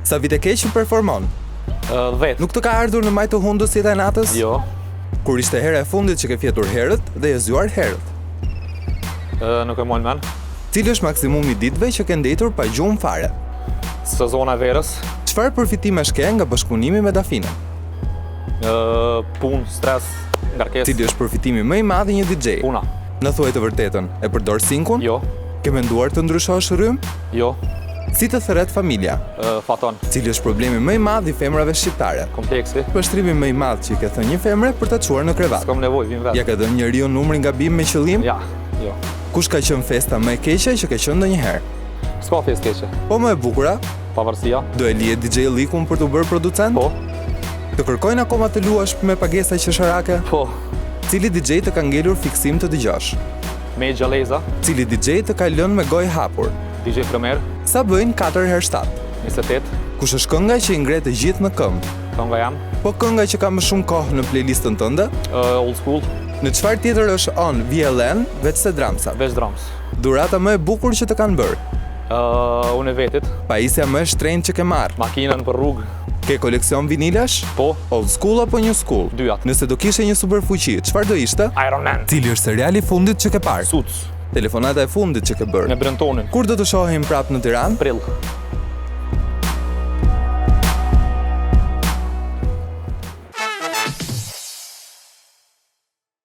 Sa vite ke që performon? 10. Nuk të ka ardhur në maj të hundës jeta e natës? Jo. Kur ishte hera e fundit që ke fjetur herët dhe e zgjuar herët? Nuk e mojnë men. Cili është maksimumi ditëve që ke ndetur pa gjumë fare? Sezona e verës. Çfarë përfitimesh ke nga bashkëpunimi me Dafinën? Punë, stres, ngarkesë. Cili është përfitimi më i madh i një DJ? Puna. Në thuaj të vërtetën, e përdor sinkun? Jo. Ke menduar të ndryshosh rrym? Jo. Si të thërret familja? Faton. Cili është problemi më i madh i femrave shqiptare? Kompleksi. Pështrimi më i madh që i ke thënë një femre për ta çuar në krevat? S'kam nevojë, vim vetë. Ja ka dhënë njeriu numrin gabim me qëllim? Ja. Jo. Kush ka qenë festa më e keqe që ke qenë ndonjëherë? S'ka festë keqe. Po më e bukura? Pavarësia. Do e lihet DJ Likun për të bërë producent? Po. Të kërkojnë akoma të luash me pagesa qesharake? Po. Cili DJ të ka ngelur fiksim të dëgjosh? Me Gjaleza. Cili DJ të ka lënë me gojë hapur? DJ Fremer. Sa bëjnë 4 herë 7? 28. Kush është kënga që i ngre të gjithë në këmbë? Kënga jam. Po kënga që ka më shumë kohë në playlistën tënde? Old school. Në çfarë tjetër është on VLN veç se dramsa? Veç drums. Durata më e bukur që të kanë bërë? Unë e vetit. Pajisja më e shtrenjtë që ke marrë? Makinën për rrugë. Ke koleksion vinilash? Po. Old school apo new school? Dyat. Nëse do kishe një superfuqi, çfarë do ishte? Iron Man. Cili është seriali i fundit që ke parë? Suits. Telefonata e fundit që ke bërë? Me Brentonin. Kur do të shohim prapë në Tiranë? Prill.